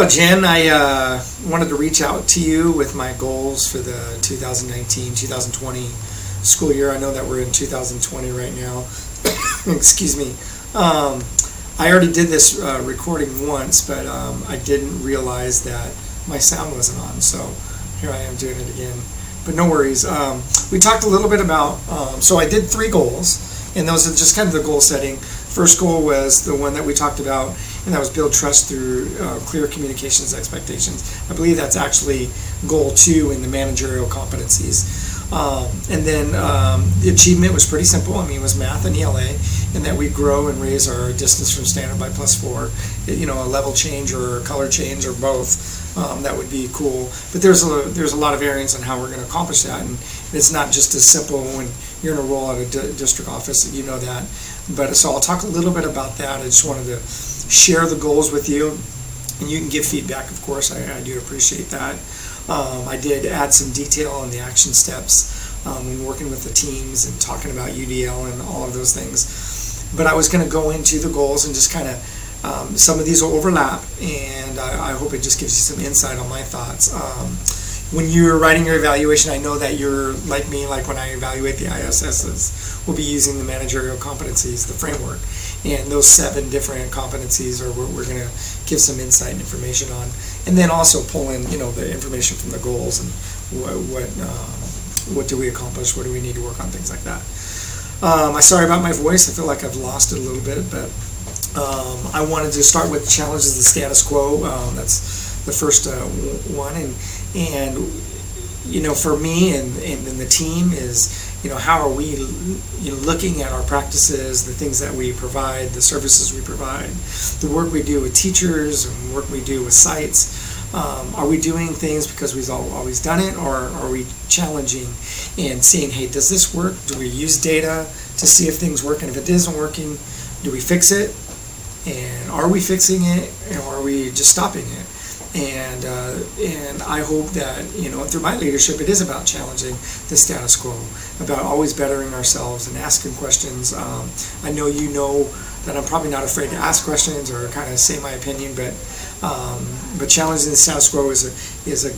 Hello, Jen. I wanted to reach out to you with my goals for the 2019-2020 school year. I know that we're in 2020 right now. Excuse me. I already did this recording once, but I didn't realize that my sound wasn't on, so here I am doing it again. But no worries. We talked a little bit about, so I did 3 goals, and those are just kind of the goal setting. First goal was the one that we talked about, and that was build trust through clear communications expectations. I believe that's actually goal 2 in the managerial competencies. And then the achievement was pretty simple. I mean, it was math and ELA, and that we grow and raise our distance from standard by +4. You know, a level change or a color change or both. That would be cool. But there's a lot of variance on how we're going to accomplish that, and it's not just as simple when you're in a role at a district office. You know that. But so I'll talk a little bit about that. I just wanted to share the goals with you, and you can give feedback, of course. I do appreciate that. I did add some detail on the action steps when working with the teams and talking about UDL and all of those things. But I was going to go into the goals and just kind of, some of these will overlap, and I hope it just gives you some insight on my thoughts. When you're writing your evaluation, I know that you're like me, like when I evaluate the ISSs, we'll be using the managerial competencies, the framework, and those 7 different competencies are what we're going to give some insight and information on, and then also pull in, you know, the information from the goals and what do we accomplish, what do we need to work on, things like that. I'm sorry about my voice. I feel like I've lost it a little bit, but I wanted to start with challenges the status quo. That's the first one, and you know, for me and the team is, you know, how are we, you know, looking at our practices, the things that we provide, the services we provide, the work we do with teachers and work we do with sites. Are we doing things because we've always done it, or are we challenging and seeing, hey, does this work? Do we use data to see if things work, and if it isn't working, do we fix it? And are we fixing it, or are we just stopping it? And I hope that, you know, through my leadership, it is about challenging the status quo, about always bettering ourselves and asking questions. I know you know that I'm probably not afraid to ask questions or kind of say my opinion, but challenging the status quo is a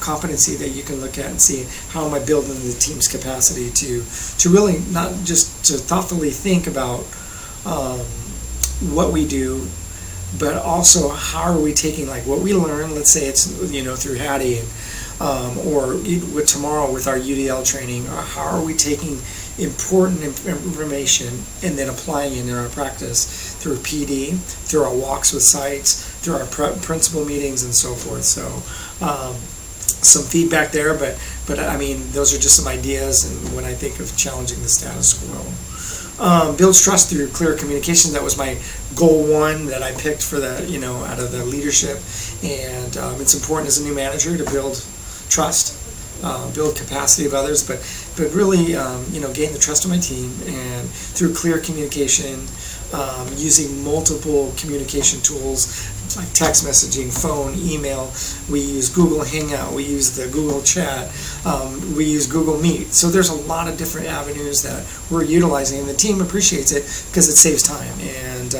competency that you can look at and see, how am I building the team's capacity to really not just to thoughtfully think about what we do, but also how are we taking, like, what we learn, let's say it's, you know, through Hattie, or with tomorrow with our UDL training, or how are we taking important information and then applying it in our practice through PD, through our walks with sites, through our principal meetings and so forth. So some feedback there, but I mean, those are just some ideas, and when I think of challenging the status quo. Builds trust through clear communication. That was my goal 1 that I picked for the, you know, out of the leadership, and it's important as a new manager to build trust, build capacity of others, but really, you know, gain the trust of my team, and through clear communication, using multiple communication tools like text messaging, phone, email. We use Google Hangout, we use the Google Chat, we use Google Meet. So there's a lot of different avenues that we're utilizing, and the team appreciates it because it saves time, and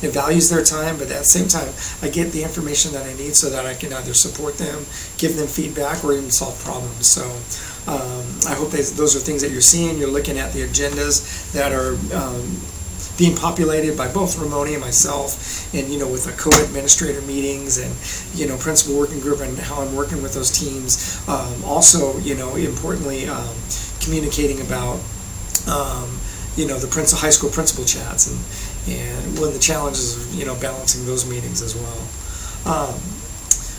it values their time, but at the same time, I get the information that I need so that I can either support them, give them feedback, or even solve problems. So I hope those are things that you're seeing. You're looking at the agendas that are being populated by both Ramoni and myself, and, you know, with the co-administrator meetings and, you know, principal working group, and how I'm working with those teams. Also, you know, importantly, communicating about, you know, the high school principal chats, and one of the challenges of, you know, balancing those meetings as well.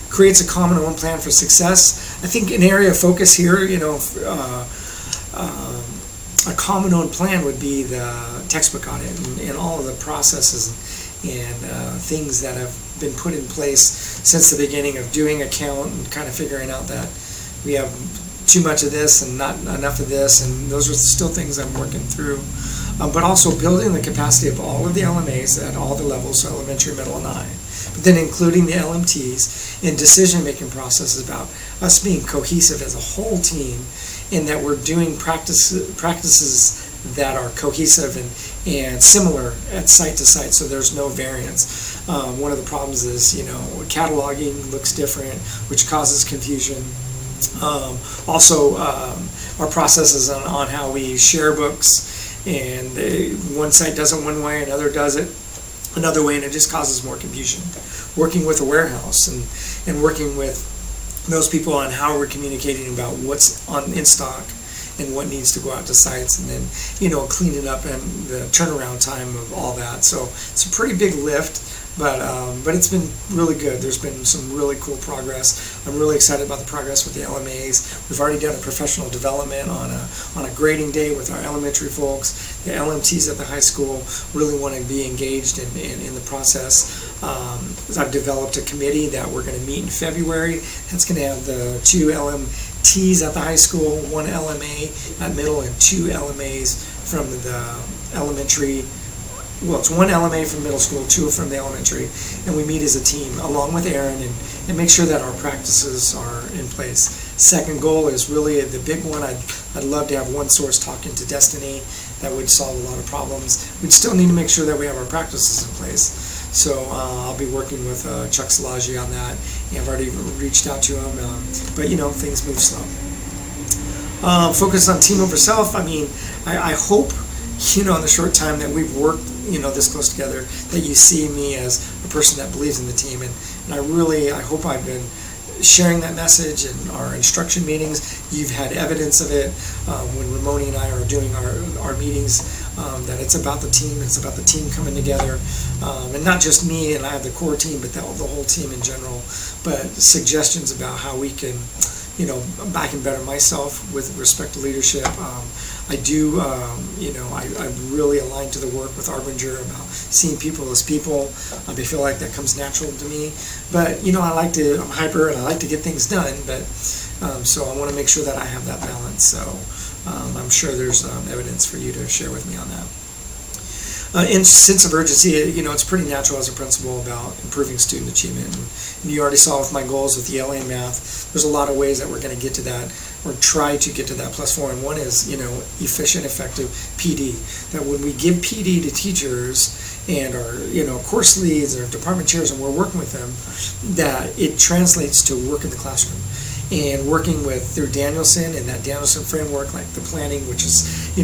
Creates a common one plan for success. I think an area of focus here, you know, a common own plan would be the textbook audit and all of the processes and things that have been put in place since the beginning of doing account, and kind of figuring out that we have too much of this and not enough of this, and those are still things I'm working through. But also building the capacity of all of the LMAs at all the levels, so elementary, middle, and high. But then including the LMTs in decision-making processes, about us being cohesive as a whole team, in that we're doing practices that are cohesive and similar at site to site, so there's no variance. One of the problems is, cataloging looks different, which causes confusion. Also, our processes on how we share books, and one site does it one way, another does it another way, and it just causes more confusion. Working with a warehouse and working with those people on how we're communicating about what's in stock and what needs to go out to sites, and then cleaning up and the turnaround time of all that. So it's a pretty big lift, but it's been really good. There's been some really cool progress. I'm really excited about the progress with the LMAs. We've already done a professional development on a grading day with our elementary folks. The LMTs at the high school really want to be engaged in the process. I've developed a committee that we're going to meet in February. That's going to have the 2 LMTs at the high school, 1 LMA at middle, and 2 LMAs from the elementary. Well, it's 1 LMA from middle school, 2 from the elementary, and we meet as a team along with Aaron and make sure that our practices are in place. Second goal is really the big one. I'd love to have one source talking to Destiny. That would solve a lot of problems. We'd still need to make sure that we have our practices in place. So I'll be working with Chuck Salagi on that. I've already reached out to him, but things move slow. Focus on team over self. I hope in the short time that we've worked this close together, that you see me as a person that believes in the team, and I hope I've been sharing that message in our instruction meetings. You've had evidence of it when Ramoni and I are doing our meetings, that it's about the team. It's about the team coming together, and not just me and I have the core team, but the whole team in general. But suggestions about how we can I can better myself with respect to leadership. I do, I'm really aligned to the work with Arbinger about seeing people as people. I feel like that comes natural to me. But, I'm hyper and I like to get things done, but so I want to make sure that I have that balance. So I'm sure there's evidence for you to share with me on that. In sense of urgency, it's pretty natural as a principal about improving student achievement. And you already saw with my goals with ELA and math, there's a lot of ways that we're going to get to that, or try to get to that +4. And one is, efficient, effective PD. That when we give PD to teachers and our, course leads or department chairs, and we're working with them, that it translates to work in the classroom. And working through Danielson and that Danielson framework, like the planning, which is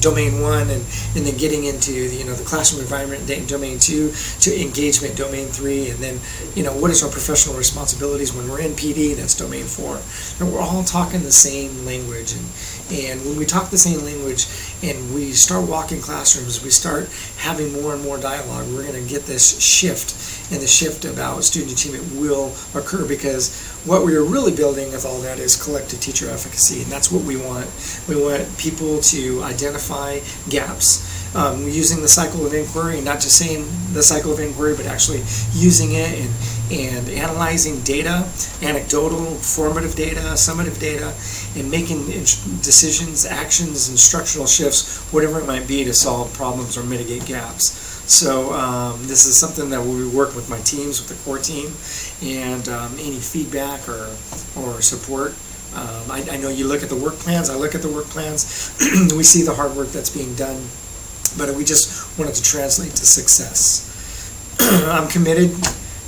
domain 1, and then getting into the classroom environment, domain 2, to engagement, domain 3, and then what is our professional responsibilities when we're in PD? That's domain 4. And we're all talking the same language, and when we talk the same language and we start walking classrooms, we start having more and more dialogue, we're going to get this shift, and the shift about student achievement will occur, because what we are really building with all that is collective teacher efficacy, and that's what we want. We want people to identify gaps using the cycle of inquiry, and not just saying the cycle of inquiry, but actually using it and analyzing data, anecdotal, formative data, summative data, and making decisions, actions, instructional shifts, whatever it might be, to solve problems or mitigate gaps. So this is something that we work with my teams, with the core team, and any feedback or support. I know you look at the work plans, I look at the work plans, we see the hard work that's being done, but we just want it to translate to success. I'm committed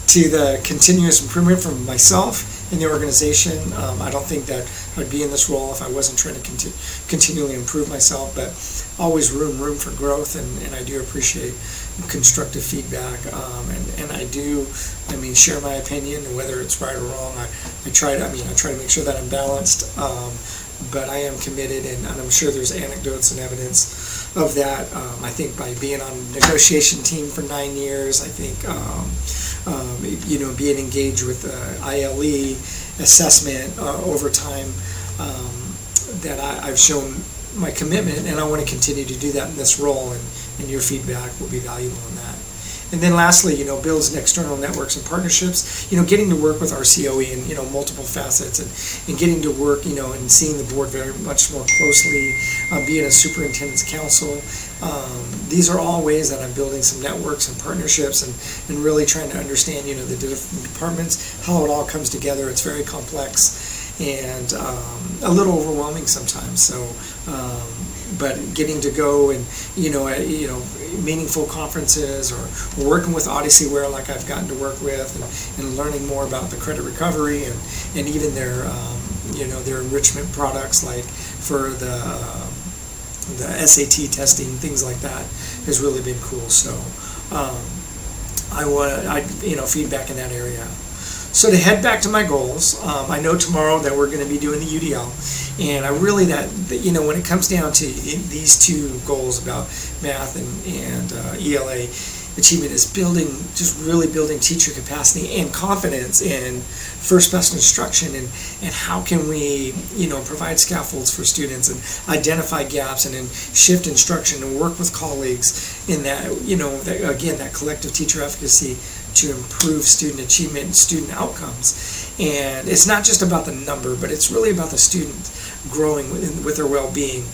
to the continuous improvement from myself and the organization. I don't think that I'd be in this role if I wasn't trying to continually improve myself, but always room for growth, and I do appreciate constructive feedback, and I do share my opinion, whether it's right or wrong. I try to make sure that I'm balanced, but I am committed, and I'm sure there's anecdotes and evidence of that. I think by being on a negotiation team for 9 years, I think being engaged with ILE assessment over time, that I've shown my commitment, and I want to continue to do that in this role, and your feedback will be valuable in that. And then lastly, builds external networks and partnerships, getting to work with our COE in, multiple facets, and getting to work, and seeing the board very much more closely, being a superintendent's council. These are all ways that I'm building some networks and partnerships, and really trying to understand, the different departments, how it all comes together. It's very complex and a little overwhelming sometimes. So, but getting to go and meaningful conferences, or working with Odyssey-ware like I've gotten to work with, and learning more about the credit recovery and even their their enrichment products, like for the SAT testing, things like that, has really been cool. So feedback in that area. So to head back to my goals, I know tomorrow that we're going to be doing the UDL, and I really when it comes down to these two goals about math and ELA achievement, is really building teacher capacity and confidence in first person instruction, and how can we provide scaffolds for students and identify gaps, and then shift instruction and work with colleagues in that that collective teacher efficacy to improve student achievement and student outcomes. And it's not just about the number, but it's really about the student growing with their well-being,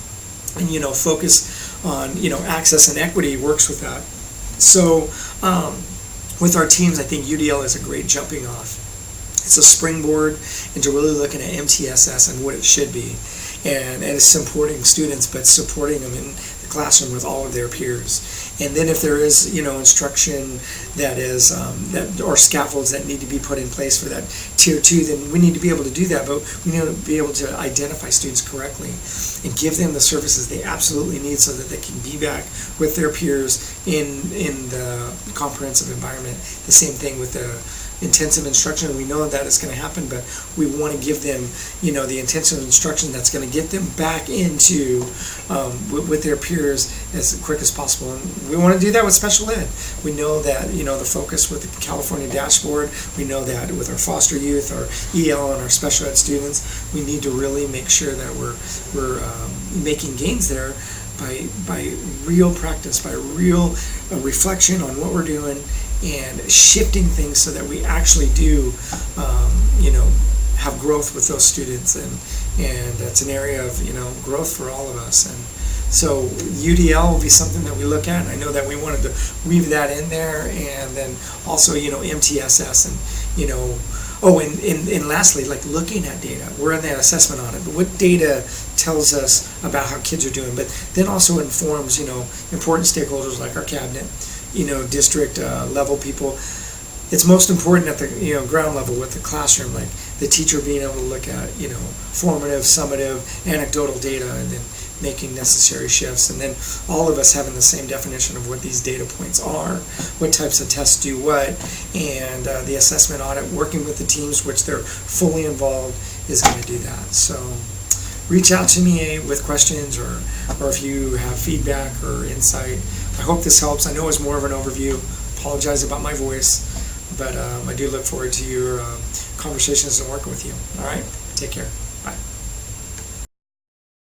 and focus on access and equity works with that. So with our teams, I think UDL is a great jumping off. It's a springboard into really looking at MTSS and what it should be, and it's supporting students, but supporting them in the classroom with all of their peers. And then if there is instruction that is or scaffolds that need to be put in place for that tier 2, then we need to be able to do that, but we need to be able to identify students correctly and give them the services they absolutely need so that they can be back with their peers in the comprehensive environment. The same thing with the intensive instruction. We know that it's going to happen, but we want to give them the intensive instruction that's going to get them back into with their peers as quick as possible. And we want to do that with special ed. We know that the focus with the California dashboard, we know that with our foster youth, our EL, and our special ed students, we need to really make sure that we're making gains there by real practice, by real reflection on what we're doing, and shifting things so that we actually do have growth with those students, and that's an area of growth for all of us. And so UDL will be something that we look at, and I know that we wanted to weave that in there, and then also MTSS, and and lastly, like looking at data. We're in that assessment on it, but what data tells us about how kids are doing, but then also informs important stakeholders like our cabinet, district level people. It's most important at the ground level with the classroom, like the teacher being able to look at formative, summative, anecdotal data, and then making necessary shifts, and then all of us having the same definition of what these data points are, what types of tests do what, and the assessment audit, working with the teams, which they're fully involved, is going to do that. So reach out to me with questions, or if you have feedback or insight. I hope this helps. I know it's more of an overview. Apologize about my voice, but I do look forward to your conversations and working with you. All right? Take care.